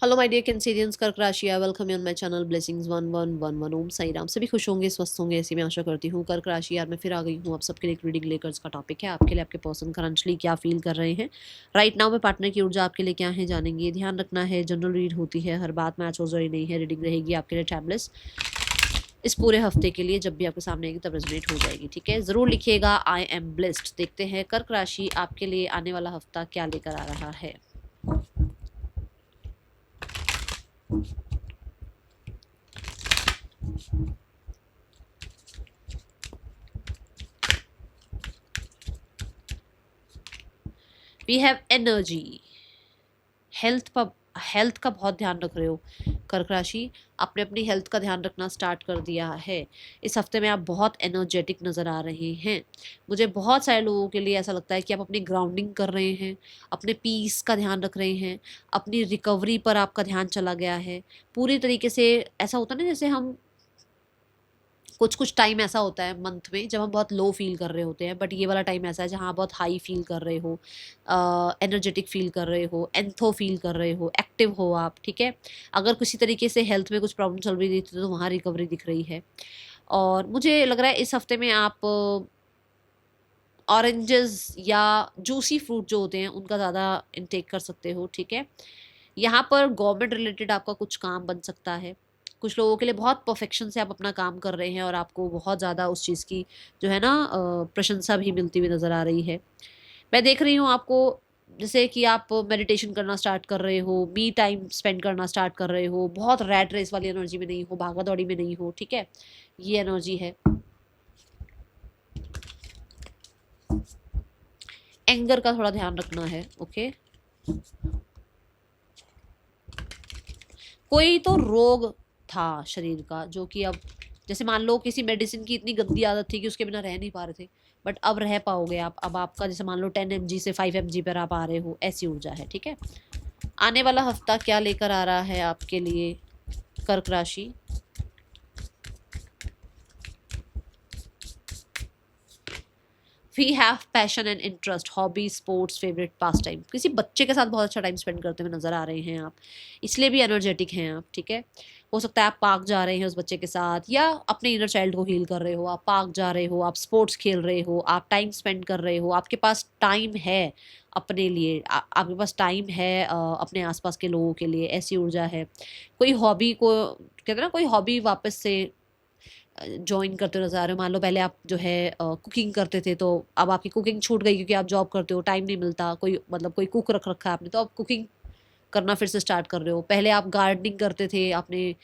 Hello my dear Cancerians, कर्क राशि, I welcome you on my channel blessings 1111 ओम साई राम। सभी खुश होंगे, स्वस्थ होंगे, ऐसी मैं आशा करती हूँ। कर्क राशि यार, मैं फिर आ गई हूँ आप सबके लिए एक रीडिंग लेकर। इसका टॉपिक है आपके लिए आपके पर्सन करंटली क्या फील कर रहे हैं राइट नाउ में। पार्टनर की ऊर्जा आपके लिए क्या है जानेंगे। ध्यान रखना है, जनरल रीड होती है, हर बात मैच हो जरूरी नहीं है। रीडिंग रहेगी आपके लिए टाइमलेस इस पूरे हफ्ते के लिए। जब भी आपके सामने आएगी तब रेजोनेट हो जाएगी, ठीक है। जरूर लिखिएगा आई एम ब्लेस्ड। देखते हैं कर्क राशि आपके लिए आने वाला हफ्ता क्या लेकर आ रहा है। We have energy. हेल्थ पर हेल्थ का बहुत ध्यान रख रहे हो कर्क राशि। आपने अपनी हेल्थ का ध्यान रखना स्टार्ट कर दिया है। इस हफ्ते में आप बहुत एनर्जेटिक नज़र आ रहे हैं। मुझे बहुत सारे लोगों के लिए ऐसा लगता है कि आप अपनी ग्राउंडिंग कर रहे हैं, अपने पीस का ध्यान रख रहे हैं, अपनी रिकवरी पर आपका ध्यान चला गया है पूरी तरीके से। ऐसा होता है ना, जैसे हम कुछ कुछ टाइम ऐसा होता है मंथ में जब हम बहुत लो फील कर रहे होते हैं, बट ये वाला टाइम ऐसा है जहाँ आप बहुत हाई फील कर रहे हो, एनर्जेटिक फील कर रहे हो, एंथो फील कर रहे हो, एक्टिव हो आप, ठीक है। अगर किसी तरीके से हेल्थ में कुछ प्रॉब्लम चल रही थी तो वहाँ रिकवरी दिख रही है। और मुझे लग रहा है इस हफ्ते में आप ऑरेंजेस या जूसी फ्रूट जो होते हैं उनका ज़्यादा इनटेक कर सकते हो, ठीक है। यहाँ पर गवर्नमेंट रिलेटेड आपका कुछ काम बन सकता है। कुछ लोगों के लिए बहुत परफेक्शन से आप अपना काम कर रहे हैं और आपको बहुत ज़्यादा उस चीज़ की जो है ना प्रशंसा भी मिलती हुई नज़र आ रही है। मैं देख रही हूँ आपको, जैसे कि आप मेडिटेशन करना स्टार्ट कर रहे हो, मी टाइम स्पेंड करना स्टार्ट कर रहे हो, बहुत रैट रेस वाली एनर्जी में नहीं हो, भागा दौड़ी में नहीं हो, ठीक है। ये एनर्जी है। एंगर का थोड़ा ध्यान रखना है, ओके। कोई तो रोग था शरीर का जो कि अब, जैसे मान लो किसी मेडिसिन की इतनी गंदी आदत थी कि उसके बिना रह नहीं पा रहे थे, बट अब रह पाओगे आप। अब आपका जैसे मान लो 10 mg से 5 mg पर आप आ रहे हो, ऐसी ऊर्जा है, ठीक है। आने वाला हफ्ता क्या लेकर आ रहा है आपके लिए कर्क राशि। We have passion and interest, hobby, sports, favourite pastime. किसी बच्चे के साथ बहुत अच्छा टाइम स्पेंड करते हुए नजर आ रहे हैं आप, इसलिए भी एनर्जेटिक हैं आप, ठीक है। हो सकता है आप पार्क जा रहे हैं उस बच्चे के साथ, या अपने इनर चाइल्ड को हील कर रहे हो। आप पार्क जा रहे हो, आप स्पोर्ट्स खेल रहे हो, आप टाइम स्पेंड कर रहे हो, आपके पास टाइम है अपने लिए, आपके पास टाइम है अपने आसपास के लोगों के लिए, ऐसी ऊर्जा है। कोई हॉबी को कहते हैं ना, कोई हॉबी वापस से जॉइन करते नजर आ रहे हो। मान लो पहले आप जो है कुकिंग करते थे, तो अब आपकी कुकिंग छूट गई क्योंकि आप जॉब करते हो, टाइम नहीं मिलता। कोई मतलब कोई कुक रख रखा है आपने, तो आप कुकिंग करना फिर से स्टार्ट कर रहे हो। पहले आप गार्डनिंग करते थे, आपने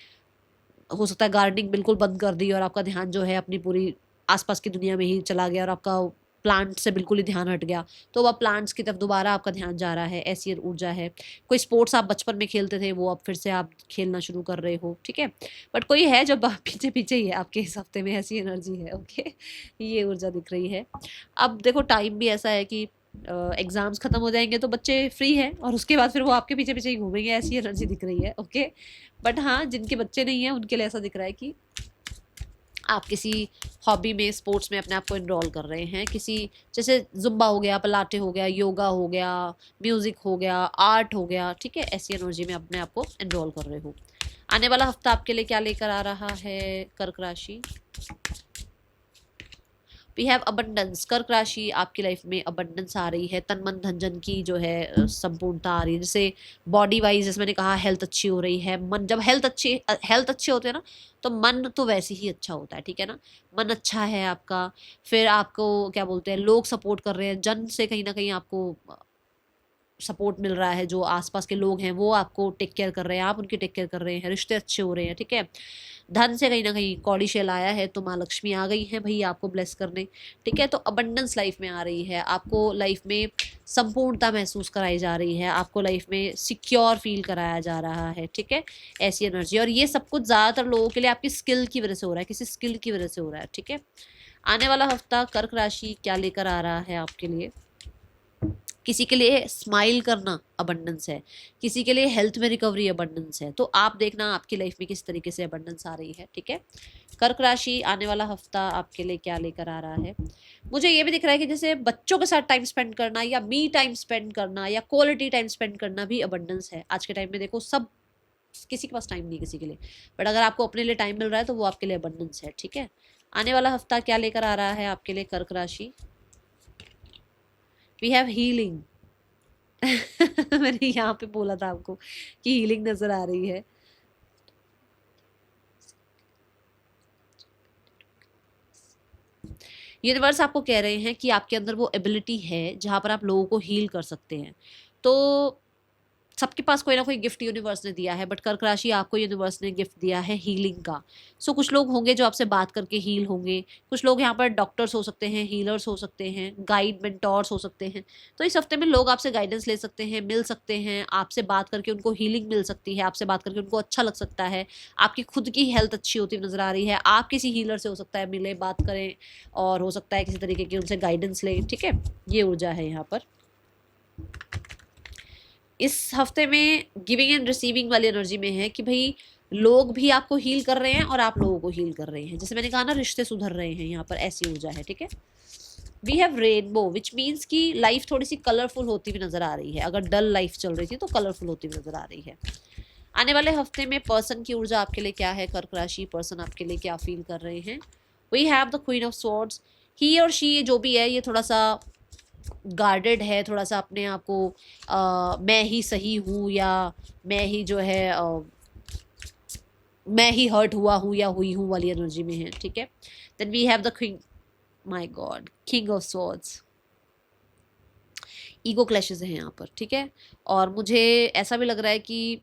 हो सकता है गार्डनिंग बिल्कुल बंद कर दी और आपका ध्यान जो है अपनी पूरी आसपास की दुनिया में ही चला गया और आपका प्लांट से बिल्कुल ही ध्यान हट गया। तो अब प्लांट्स की तरफ दोबारा आपका ध्यान जा रहा है, ऐसी ऊर्जा है। कोई स्पोर्ट्स आप बचपन में खेलते थे, वो अब फिर से आप खेलना शुरू कर रहे हो, ठीक है। बट कोई है जो पीछे पीछे ही है आपके इस हफ्ते में, ऐसी एनर्जी है, ओके। ये ऊर्जा दिख रही है। अब देखो टाइम भी ऐसा है कि एग्जाम्स खत्म हो जाएंगे तो बच्चे फ्री हैं और उसके बाद फिर वो आपके पीछे पीछे ही घूमेंगे, ऐसी एनर्जी दिख रही है, ओके। बट हाँ, जिनके बच्चे नहीं हैं उनके लिए ऐसा दिख रहा है कि आप किसी हॉबी में, स्पोर्ट्स में अपने आप को इनरोल कर रहे हैं। किसी जैसे जुम्बा हो गया, पलाटे हो गया, योगा हो गया, म्यूजिक हो गया, आर्ट हो गया, ठीक है। ऐसी एनर्जी में अपने आप को इनरोल कर रहे हो। आने वाला हफ्ता आपके लिए क्या लेकर आ रहा है कर्क राशि। We have abundance. कर्क राशि आपकी लाइफ में अबंडेंस आ रही है, तन मन धन जन की जो है संपूर्णता आ रही है। जैसे बॉडी वाइज, जैसे मैंने कहा, हेल्थ अच्छी हो रही है। मन, जब हेल्थ अच्छे होते हैं ना, तो मन तो वैसे ही अच्छा होता है, ठीक है ना। मन अच्छा है आपका, फिर आपको क्या बोलते हैं, लोग सपोर्ट कर रहे हैं, जन से कहीं ना कहीं आपको सपोर्ट मिल रहा है। जो आसपास के लोग हैं वो आपको टेक केयर कर रहे हैं, आप उनकी टेक केयर कर रहे हैं, रिश्ते अच्छे हो रहे हैं, ठीक है। धन से कहीं ना कहीं कौड़ी शेल आया है तो माँ लक्ष्मी आ गई है भाई आपको ब्लेस करने, ठीक है। तो अबंडेंस लाइफ में आ रही है, आपको लाइफ में संपूर्णता महसूस कराई जा रही है, आपको लाइफ में सिक्योर फील कराया जा रहा है, ठीक है। ऐसी एनर्जी, और ये सब कुछ ज़्यादातर लोगों के लिए आपकी स्किल की वजह से हो रहा है, किसी स्किल की वजह से हो रहा है, ठीक है। आने वाला हफ्ता कर्क राशि क्या लेकर आ रहा है आपके लिए। किसी के लिए स्माइल करना अबंडेंस है, किसी के लिए हेल्थ में रिकवरी अबंडेंस है। तो आप देखना आपकी लाइफ में किस तरीके से अबंडेंस आ रही है, ठीक है। कर्क राशि आने वाला हफ्ता आपके लिए क्या लेकर आ रहा है। मुझे ये भी दिख रहा है कि जैसे बच्चों के साथ टाइम स्पेंड करना, या मी टाइम स्पेंड करना, या क्वालिटी टाइम स्पेंड करना भी अबंडेंस है। आज के टाइम में देखो सब किसी के पास टाइम नहीं किसी के लिए, बट अगर आपको अपने लिए टाइम मिल रहा है तो वो आपके लिए अबंडेंस है, ठीक है। आने वाला हफ्ता क्या लेकर आ रहा है आपके लिए कर्क राशि? We have healing. मैंने यहाँ पे बोला था आपको कि हीलिंग नजर आ रही है। यूनिवर्स आपको कह रहे हैं कि आपके अंदर वो एबिलिटी है जहां पर आप लोगों को हील कर सकते हैं। तो सबके पास कोई ना कोई गिफ्ट यूनिवर्स ने दिया है, बट कर्क राशि आपको यूनिवर्स ने गिफ्ट दिया है हीलिंग का। सो कुछ लोग होंगे जो आपसे बात करके हील होंगे, कुछ लोग यहाँ पर डॉक्टर्स हो सकते हैं, हीलर्स हो सकते हैं, गाइड मेंटोर्स हो सकते हैं। तो इस हफ्ते में लोग आपसे गाइडेंस ले सकते हैं, मिल सकते हैं, आपसे बात करके उनको हीलिंग मिल सकती है, आपसे बात करके उनको अच्छा लग सकता है, आपकी खुद की हेल्थ अच्छी होती नजर आ रही है। आप किसी हीलर से हो सकता है मिले, बात करें, और हो सकता है किसी तरीके की उनसे गाइडेंस लें, ठीक है। ये ऊर्जा है यहाँ पर। इस हफ्ते में गिविंग एंड रिसीविंग वाली एनर्जी में है कि भाई लोग भी आपको हील कर रहे हैं और आप लोगों को हील कर रहे हैं। जैसे मैंने कहा ना, रिश्ते सुधर रहे हैं, यहाँ पर ऐसी ऊर्जा है, ठीक है। We have rainbow which means कि लाइफ थोड़ी सी कलरफुल होती हुई नजर आ रही है। अगर डल लाइफ चल रही थी तो कलरफुल होती हुई नजर आ रही है। आने वाले हफ्ते में पर्सन की ऊर्जा आपके लिए क्या है? कर्क राशि पर्सन आपके लिए क्या फील कर रहे हैं? We have the queen of swords. He और शी जो भी है ये थोड़ा सा गार्डेड है, थोड़ा सा अपने आप को मैं ही सही हूँ, या मैं ही जो है मैं ही हर्ट हुआ हूँ या हुई हूँ वाली एनर्जी में है, ठीक है। Then we have the king, my god, king of swords. Ego clashes हैं यहाँ पर, ठीक है। और मुझे ऐसा भी लग रहा है कि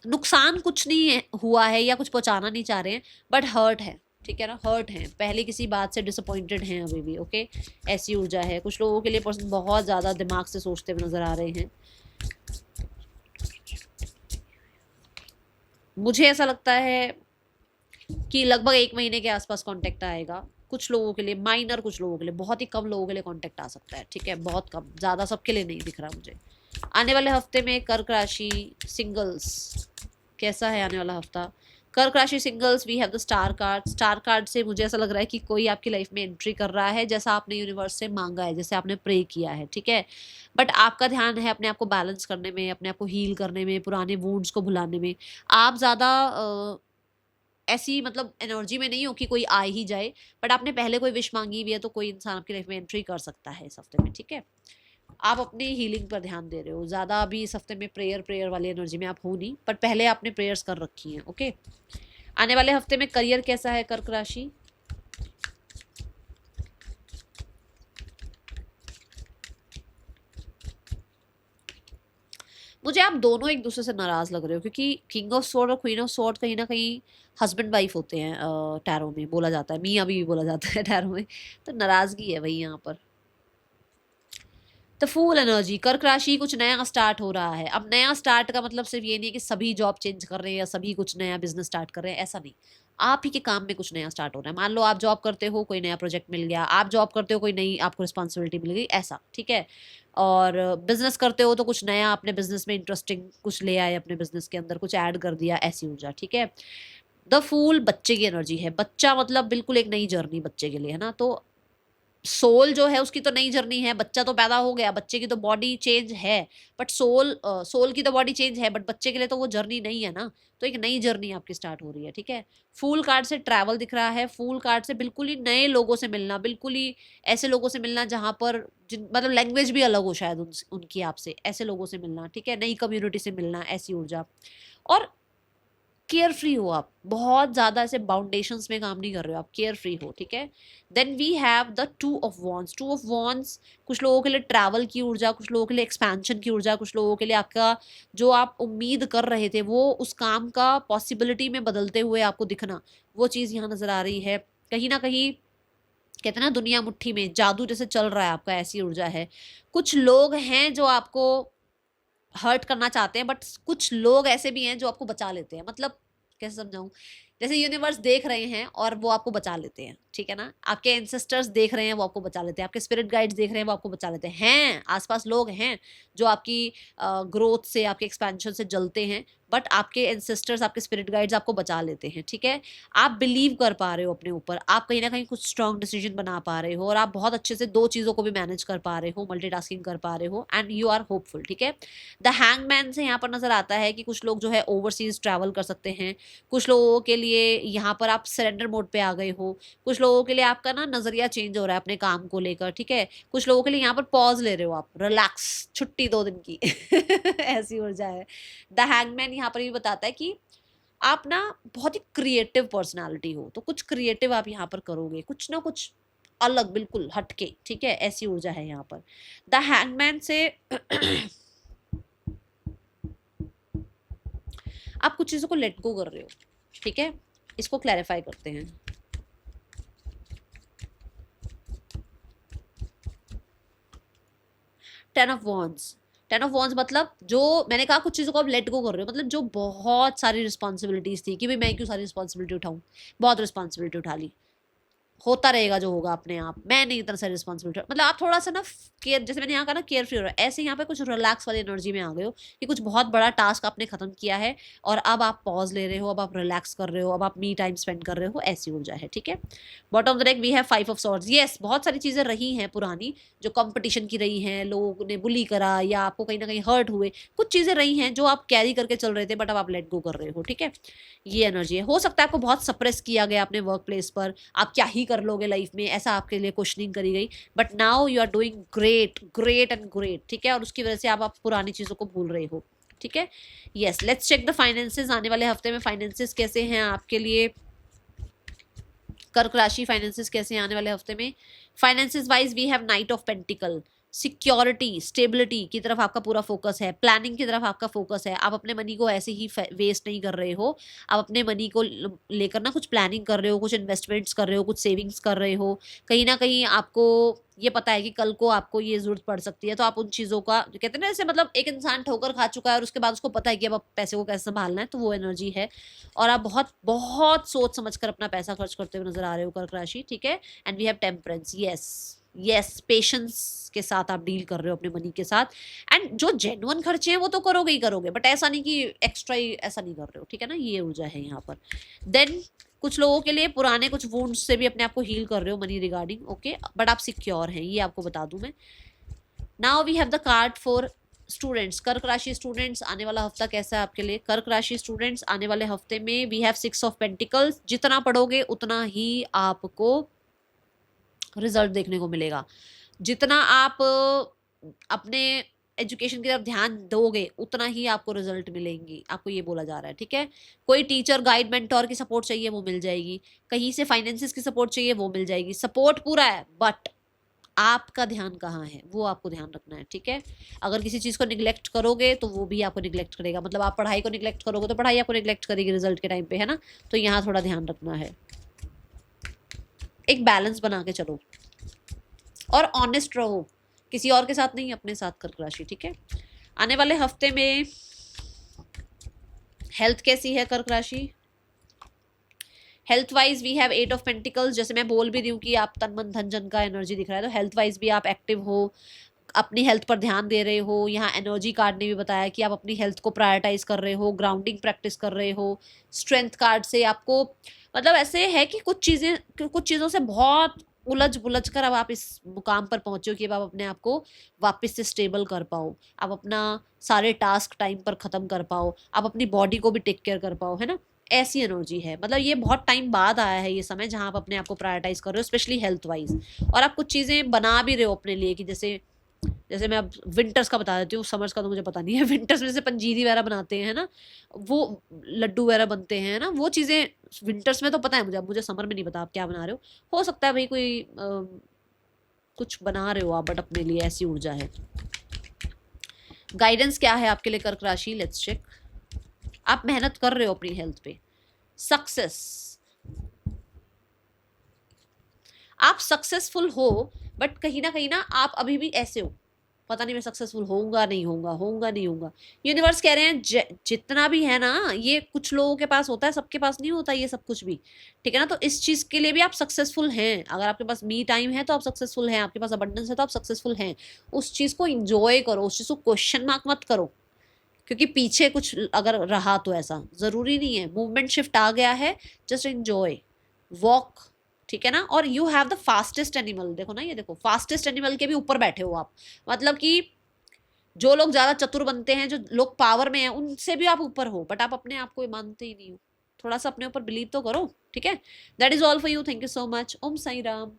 नुकसान कुछ नहीं है, हुआ है या कुछ पहुंचाना नहीं चाह रहे हैं, बट हर्ट है, ठीक है ना, हर्ट है, पहले किसी बात से डिसअपॉइंटेड हैं अभी भी, ओके। ऐसी ऊर्जा है। कुछ लोगों के लिए पर्सन बहुत ज़्यादा दिमाग से सोचते हुए नजर आ रहे हैं। मुझे ऐसा लगता है कि लगभग 1 महीने के आसपास कांटेक्ट आएगा। कुछ लोगों के लिए माइनर, कुछ लोगों के लिए, बहुत ही कम लोगों के लिए कांटेक्ट आ सकता है, ठीक है, बहुत कम, ज़्यादा सबके लिए नहीं दिख रहा मुझे। आने वाले हफ्ते में कर्क राशि सिंगल्स कैसा है? आने वाला हफ्ता कर्क राशि singles, we have the star card. Star card से मुझे ऐसा लग रहा है कि कोई आपकी लाइफ में एंट्री कर रहा है, जैसा आपने यूनिवर्स से मांगा है, जैसे आपने प्रे किया है, ठीक है। बट आपका ध्यान है अपने आप को बैलेंस करने में, अपने आप को हील करने में, पुराने वुंड्स को भुलाने में। आप ज़्यादा ऐसी मतलब एनर्जी में नहीं हो कि कोई आ ही जाए, बट आपने पहले कोई विश मांगी हुई है तो कोई इंसान आपकी लाइफ में एंट्री कर सकता है इस हफ्ते में, ठीक है। आप अपनी हीलिंग पर ध्यान दे रहे हो ज़्यादा अभी इस हफ्ते में, प्रेयर वाली एनर्जी में आप हो नहीं, पर पहले आपने प्रेयर्स कर रखी हैं, ओके। आने वाले हफ्ते में करियर कैसा है कर्क राशि? मुझे आप दोनों एक दूसरे से नाराज लग रहे हो, क्योंकि किंग ऑफ स्वॉर्ड और क्वीन ऑफ स्वॉर्ड कहीं ना कहीं हस्बैंड वाइफ होते हैं, टैरो में बोला जाता है, मियाँ बीवी बोला जाता है टैरो में। तो नाराजगी है वही यहाँ पर। द फूल एनर्जी, कर्क राशि, कुछ नया स्टार्ट हो रहा है। अब नया स्टार्ट का मतलब सिर्फ ये नहीं है कि सभी जॉब चेंज कर रहे हैं या सभी कुछ नया बिजनेस स्टार्ट कर रहे हैं, ऐसा नहीं। आप ही के काम में कुछ नया स्टार्ट हो रहा है। मान लो आप जॉब करते हो, कोई नया प्रोजेक्ट मिल गया, आप जॉब करते हो, कोई नई आपको रिस्पॉन्सिबिलिटी मिल गई, ऐसा, ठीक है। और बिजनेस करते हो तो कुछ नया अपने बिजनेस में इंटरेस्टिंग कुछ ले आए, अपने बिजनेस के अंदर कुछ ऐड कर दिया, ऐसी ऊर्जा, ठीक है। द फूल बच्चे की एनर्जी है। बच्चा मतलब बिल्कुल एक नई जर्नी बच्चे के लिए, है ना। तो सोल जो है उसकी तो नई जर्नी है, बच्चा तो पैदा हो गया, बच्चे की तो बॉडी चेंज है, बट सोल की तो बॉडी चेंज है, बट बच्चे के लिए तो वो जर्नी नहीं है ना। तो एक नई जर्नी आपकी स्टार्ट हो रही है, ठीक है। फूल कार्ड से ट्रैवल दिख रहा है। फूल कार्ड से बिल्कुल ही नए लोगों से मिलना, बिल्कुल ही ऐसे लोगों से मिलना जहां पर जिन मतलब लैंग्वेज भी अलग हो शायद उनकी आपसे, ऐसे लोगों से मिलना, ठीक है, नई कम्युनिटी से मिलना, ऐसी ऊर्जा। और केयर फ्री हो आप, बहुत ज़्यादा ऐसे बाउंडेशंस में काम नहीं कर रहे हो आप, केयर फ्री हो, ठीक है। Then we have the two of wands. Two of wands कुछ लोगों के लिए ट्रैवल की ऊर्जा, कुछ लोगों के लिए एक्सपेंशन की ऊर्जा, कुछ लोगों के लिए आपका जो आप उम्मीद कर रहे थे वो उस काम का पॉसिबिलिटी में बदलते हुए आपको दिखना, वो चीज़ यहाँ नज़र आ रही है। कहीं ना कहीं कहते हैं ना, दुनिया मुट्ठी में, जादू जैसे चल रहा है आपका, ऐसी ऊर्जा है। कुछ लोग हैं जो आपको हर्ट करना चाहते हैं, बट कुछ लोग ऐसे भी हैं जो आपको बचा लेते हैं। मतलब कैसे समझाऊं, जैसे यूनिवर्स देख रहे हैं और वो आपको बचा लेते हैं, ठीक है ना। आपके एंसेस्टर्स देख रहे हैं, वो आपको बचा लेते हैं। आपके स्पिरिट गाइड्स देख रहे हैं, वो आपको बचा लेते हैं। आसपास लोग हैं जो आपकी ग्रोथ से, आपके एक्सपेंशन से जलते हैं, बट आपके एंसेस्टर्स, आपके स्पिरिट गाइड्स आपको बचा लेते हैं, ठीक है। आप बिलीव कर पा रहे हो अपने ऊपर, आप कहीं ना कहीं कुछ स्ट्रॉन्ग डिसीजन बना पा रहे हो और आप बहुत अच्छे से दो चीज़ों को भी मैनेज कर पा रहे हो, मल्टीटास्किंग कर पा रहे हो एंड यू आर होपफुल, ठीक है। द हैंगमैन से यहाँ पर नजर आता है कि कुछ लोग जो है ओवरसीज ट्रैवल कर सकते हैं, कुछ लोगों के लिए यहाँ पर आप सरेंडर मोड पे आ गए हो, कुछ लोगों के लिए आपका ना नजरिया चेंज हो रहा है अपने काम को लेकर, ठीक है। कुछ लोगों के लिए यहाँ पर पॉज ले रहे हो आप, रिलैक्स, छुट्टी 2 दिन की ऐसी ऊर्जा है। द हैंगमैन यहाँ पर भी बताता है कि आप ना बहुत ही क्रिएटिव पर्सनालिटी हो, तो कुछ क्रिएटिव आप यहाँ पर करोगे, कुछ ना कुछ अलग, बिल्कुल हटके, ठीक है, ऐसी ऊर्जा है यहाँ पर। द हैंगमैन से आप कुछ चीजों को लेट गो कर रहे हो, ठीक है। इसको क्लैरिफाई करते हैं। 10 ऑफ वॉन्ड्स, 10 ऑफ वॉन्ड्स मतलब जो मैंने कहा कुछ चीज़ों को आप लेट गो कर रहे हो, मतलब जो बहुत सारी रिस्पॉन्सिबिलिटीज थी कि भाई मैं क्यों सारी रिस्पॉन्सिबिलिटी उठाऊं, बहुत रिस्पॉन्सिबिलिटी उठा ली, होता रहेगा जो होगा अपने आप, मैं नहीं इतना सारी रिस्पॉन्सिबिलिटी, मतलब आप थोड़ा सा ना केयर, जैसे मैंने यहाँ कहा ना केयर फ्री हो रहा है, ऐसे यहाँ पे कुछ रिलैक्स वाली एनर्जी में आ गए हो कि कुछ बहुत बड़ा टास्क आपने खत्म किया है और अब आप पॉज ले रहे हो, अब आप रिलैक्स कर रहे हो, अब आप मी टाइम स्पेंड कर रहे हो, ऐसी ऊर्जा है, ठीक है। Bottom of the deck we have 5 of swords. Yes, बहुत सारी चीजें रही हैं पुरानी जो कंपटीशन की रही हैं, लोगों ने बुली करा या आपको कहीं ना कहीं हर्ट हुए, कुछ चीजें रही हैं जो आप कैरी करके चल रहे थे बट अब आप लेट गो कर रहे हो, ठीक है। ये एनर्जी है। हो सकता है आपको बहुत सप्रेस किया गया अपने वर्क प्लेस पर, आप क्या ही कर लोगे लाइफ में, ऐसा आपके लिए क्वेश्चनिंग करी गई, but now you are doing great great and great, ठीक है। और उसकी वजह से आप पुरानी चीजों को भूल रहे हो, ठीक है। Yes, let's check the finances. आने वाले हफ्ते में फाइनेंसेस कैसे हैं आपके लिए, कर्क राशि फाइनेंसेस कैसे हैं आने वाले हफ्ते में। Finances wise we have knight of pentacle. Security, stability की तरफ आपका पूरा फोकस है, प्लानिंग की तरफ आपका फोकस है, आप अपने मनी को ऐसे ही वेस्ट नहीं कर रहे हो, आप अपने मनी को लेकर ना कुछ प्लानिंग कर रहे हो, कुछ इन्वेस्टमेंट्स कर रहे हो, कुछ सेविंग्स कर रहे हो, कहीं ना कहीं आपको ये पता है कि कल को आपको ये जरूरत पड़ सकती है, तो आप उन चीज़ों का कहते हैं ना, जैसे मतलब एक इंसान ठोकर खा चुका है और उसके बाद उसको पता है कि अब पैसे को कैसे संभालना है, तो वो एनर्जी है। और आप बहुत बहुत सोच समझ कर अपना पैसा खर्च करते हुए नजर आ रहे हो कर्क राशि, ठीक है। And we have temperance. Yes yes, patience के साथ आप डील कर रहे हो अपने मनी के साथ, एंड जो जेन्युइन खर्चे हैं वो तो करोगे ही करोगे, बट ऐसा नहीं कि एक्स्ट्रा ही ऐसा नहीं कर रहे हो, ठीक है ना। ये ऊर्जा है यहाँ पर। देन कुछ लोगों के लिए पुराने कुछ वुंड्स से भी अपने आप को हील कर रहे हो मनी रिगार्डिंग, ओके, बट आप सिक्योर हैं, ये आपको बता दूं मैं। Now we have the card for students. कर्क राशि स्टूडेंट्स, आने वाला हफ्ता कैसा है आपके लिए। कर्क राशि स्टूडेंट्स, आने वाले हफ्ते में वी हैव 6 ऑफ पेंटिकल्स। जितना पढ़ोगे उतना ही आपको रिजल्ट देखने को मिलेगा, जितना आप अपने एजुकेशन की तरफ ध्यान दोगे उतना ही आपको रिजल्ट मिलेंगी, आपको ये बोला जा रहा है, ठीक है। कोई टीचर गाइड मेंटोर की सपोर्ट चाहिए वो मिल जाएगी, कहीं से फाइनेंसिस की सपोर्ट चाहिए वो मिल जाएगी, सपोर्ट पूरा है, बट आपका ध्यान कहाँ है वो आपको ध्यान रखना है, ठीक है। अगर किसी चीज़ को निग्लेक्ट करोगे तो वो भी आपको निग्लेक्ट करेगा, मतलब आप पढ़ाई को निग्लेक्ट करोगे तो पढ़ाई आपको निग्लेक्ट करेगी रिजल्ट के टाइम पे, है ना। तो यहाँ थोड़ा ध्यान रखना है, एक बैलेंस बना के चलो और ऑनेस्ट रहो, किसी और के साथ नहीं, अपने साथ कर्क राशि, ठीक है। आने वाले हफ्ते में हेल्थ कैसी है कर्क राशि। Health wise we have 8 of pentacles. जैसे मैं बोल भी रही हूँ कि आप तन मन धन जन का एनर्जी दिख रहा है, तो हेल्थ वाइज भी आप एक्टिव हो, अपनी हेल्थ पर ध्यान दे रहे हो। यहाँ एनर्जी कार्ड ने भी बताया कि आप अपनी हेल्थ को प्रायोरिटाइज कर रहे हो, ग्राउंडिंग प्रैक्टिस कर रहे हो। स्ट्रेंथ कार्ड से आपको मतलब ऐसे है कि कुछ चीज़ों से बहुत उलझ बुलझ कर अब आप इस मुकाम पर पहुंचे हो कि अब आप अपने आप को वापस से स्टेबल कर पाओ, आप अपना सारे टास्क टाइम पर ख़त्म कर पाओ, आप अपनी बॉडी को भी टेक केयर कर पाओ, है ना। ऐसी एनर्जी है, मतलब ये बहुत टाइम बाद आया है ये समय जहाँ आप अपने आप को प्रायोरिटाइज कर रहे हो, स्पेशली हेल्थ वाइज। और आप कुछ चीज़ें बना भी रहे हो अपने लिए कि जैसे जैसे मैं अब विंटर्स का बता देती हूँ, समर्स का तो मुझे पता नहीं है। विंटर्स में जैसे पंजीरी वगैरह बनाते हैं ना, वो लड्डू वगैरह बनते हैं ना, वो चीज़ें विंटर्स में तो पता है मुझे, अब मुझे समर में नहीं पता आप क्या बना रहे हो सकता है भाई कोई कुछ बना रहे हो आप, बट अपने लिए ऐसी ऊर्जा है। गाइडेंस क्या है आपके लिए कर्क राशि, लेट्स चेक। आप मेहनत कर रहे हो अपनी हेल्थ पे, सक्सेस, आप सक्सेसफुल हो, बट कहीं ना आप अभी भी ऐसे हो, पता नहीं मैं सक्सेसफुल होऊंगा नहीं होऊंगा, होऊंगा नहीं होऊंगा। यूनिवर्स कह रहे हैं जितना भी है ना, ये कुछ लोगों के पास होता है, सबके पास नहीं होता ये सब कुछ भी, ठीक है ना। तो इस चीज के लिए भी आप सक्सेसफुल हैं, अगर आपके पास मी टाइम है तो आप सक्सेसफुल हैं, आपके पास अबंडेंस है तो आप सक्सेसफुल हैं। उस चीज को इंजॉय करो, उस चीज को क्वेश्चन मार्क मत करो क्योंकि पीछे कुछ अगर रहा तो ऐसा जरूरी नहीं है, मूवमेंट शिफ्ट आ गया है, जस्ट एंजॉय, वॉक, ठीक है ना। और you have the fastest animal, देखो ना, ये देखो फास्टेस्ट एनिमल के भी ऊपर बैठे हो आप, मतलब कि जो लोग ज्यादा चतुर बनते हैं, जो लोग पावर में हैं, उनसे भी आप ऊपर हो, बट आप अपने आप को मानते ही नहीं हो। थोड़ा सा अपने ऊपर बिलीव तो करो, ठीक है। That is all for you, thank you so much, Om Sai Ram.